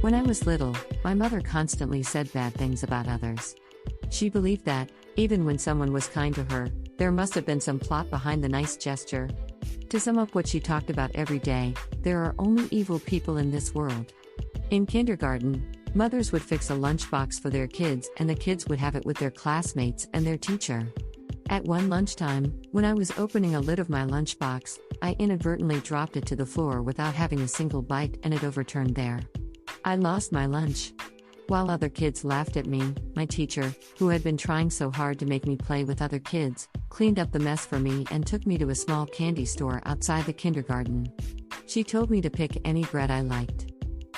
When I was little, my mother constantly said bad things about others. She believed that, even when someone was kind to her, there must have been some plot behind the nice gesture. To sum up what she talked about every day, there are only evil people in this world. In kindergarten, mothers would fix a lunchbox for their kids and the kids would have it with their classmates and their teacher. At one lunchtime, when I was opening a lid of my lunchbox, I inadvertently dropped it to the floor without having a single bite and it overturned there. I lost my lunch. While other kids laughed at me, my teacher, who had been trying so hard to make me play with other kids, cleaned up the mess for me and took me to a small candy store outside the kindergarten. She told me to pick any bread I liked.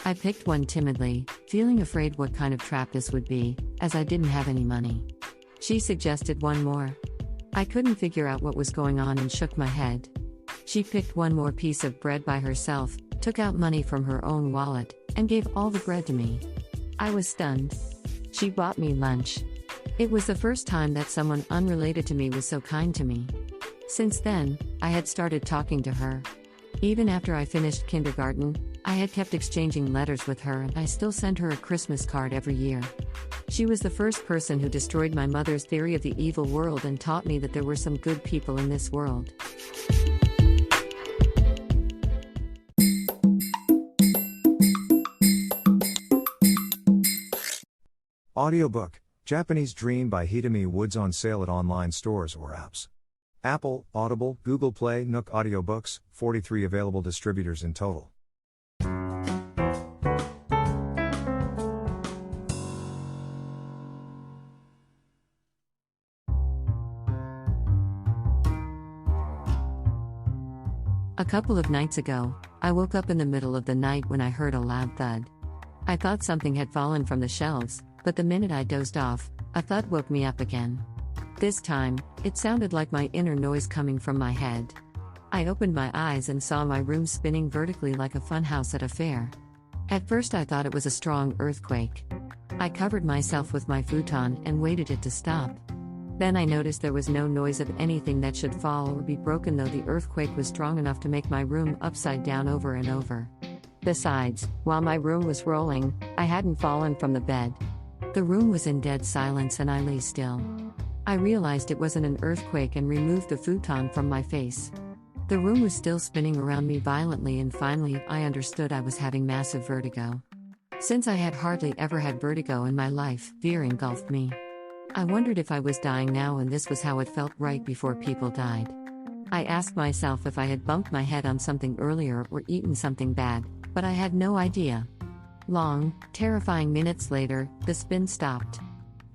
I picked one timidly, feeling afraid what kind of trap this would be, as I didn't have any money. She suggested one more. I couldn't figure out what was going on and shook my head. She picked one more piece of bread by herself, took out money from her own wallet, and gave all the bread to me. I was stunned. She bought me lunch. It was the first time that someone unrelated to me was so kind to me. Since then, I had started talking to her. Even after I finished kindergarten, I had kept exchanging letters with her and I still sent her a Christmas card every year. She was the first person who destroyed my mother's theory of the evil world and taught me that there were some good people in this world. Audiobook, Japanese Dream by Hitomi Woods on sale at online stores or apps. Apple, Audible, Google Play, Nook Audiobooks, 43 available distributors in total. A couple of nights ago, I woke up in the middle of the night when I heard a loud thud. I thought something had fallen from the shelves, but the minute I dozed off, a thud woke me up again. This time, it sounded like my inner noise coming from my head. I opened my eyes and saw my room spinning vertically like a funhouse at a fair. At first I thought it was a strong earthquake. I covered myself with my futon and waited it to stop. Then I noticed there was no noise of anything that should fall or be broken, though the earthquake was strong enough to make my room upside down over and over. Besides, while my room was rolling, I hadn't fallen from the bed. The room was in dead silence and I lay still. I realized it wasn't an earthquake and removed the futon from my face. The room was still spinning around me violently and finally I understood I was having massive vertigo. Since I had hardly ever had vertigo in my life, fear engulfed me. I wondered if I was dying now and this was how it felt right before people died. I asked myself if I had bumped my head on something earlier or eaten something bad, but I had no idea. Long, terrifying minutes later, the spin stopped.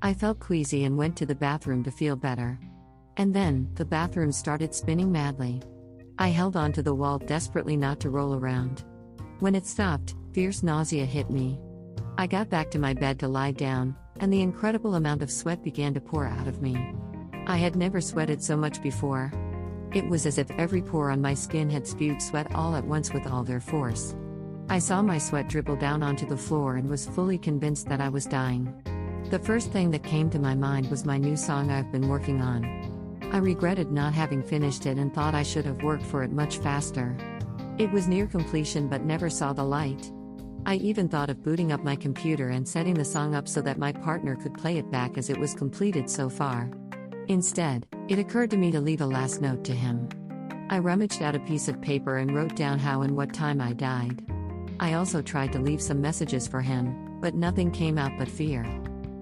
I felt queasy and went to the bathroom to feel better. And then, the bathroom started spinning madly. I held onto the wall desperately not to roll around. When it stopped, fierce nausea hit me. I got back to my bed to lie down, and the incredible amount of sweat began to pour out of me. I had never sweated so much before. It was as if every pore on my skin had spewed sweat all at once with all their force. I saw my sweat dribble down onto the floor and was fully convinced that I was dying. The first thing that came to my mind was my new song I've been working on. I regretted not having finished it and thought I should have worked for it much faster. It was near completion but never saw the light. I even thought of booting up my computer and setting the song up so that my partner could play it back as it was completed so far. Instead, it occurred to me to leave a last note to him. I rummaged out a piece of paper and wrote down how and what time I died. I also tried to leave some messages for him, but nothing came out but fear.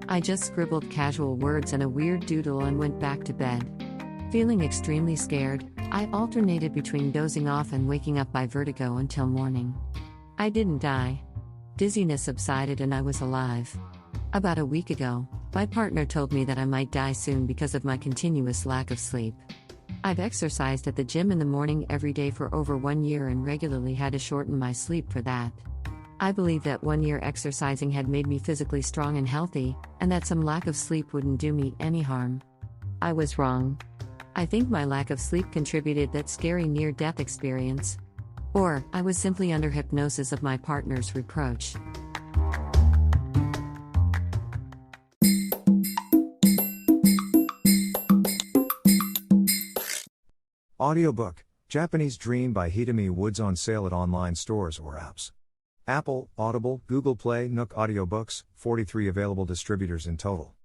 I just scribbled casual words and a weird doodle and went back to bed. Feeling extremely scared, I alternated between dozing off and waking up by vertigo until morning. I didn't die. Dizziness subsided and I was alive. About a week ago, my partner told me that I might die soon because of my continuous lack of sleep. I've exercised at the gym in the morning every day for over 1 year and regularly had to shorten my sleep for that. I believe that 1 year exercising had made me physically strong and healthy, and that some lack of sleep wouldn't do me any harm. I was wrong. I think my lack of sleep contributed that scary near-death experience. Or, I was simply under hypnosis of my partner's reproach. Audiobook, Japanese Dream by Hitomi Woods on sale at online stores or apps. Apple, Audible, Google Play, Nook Audiobooks, 43 available distributors in total.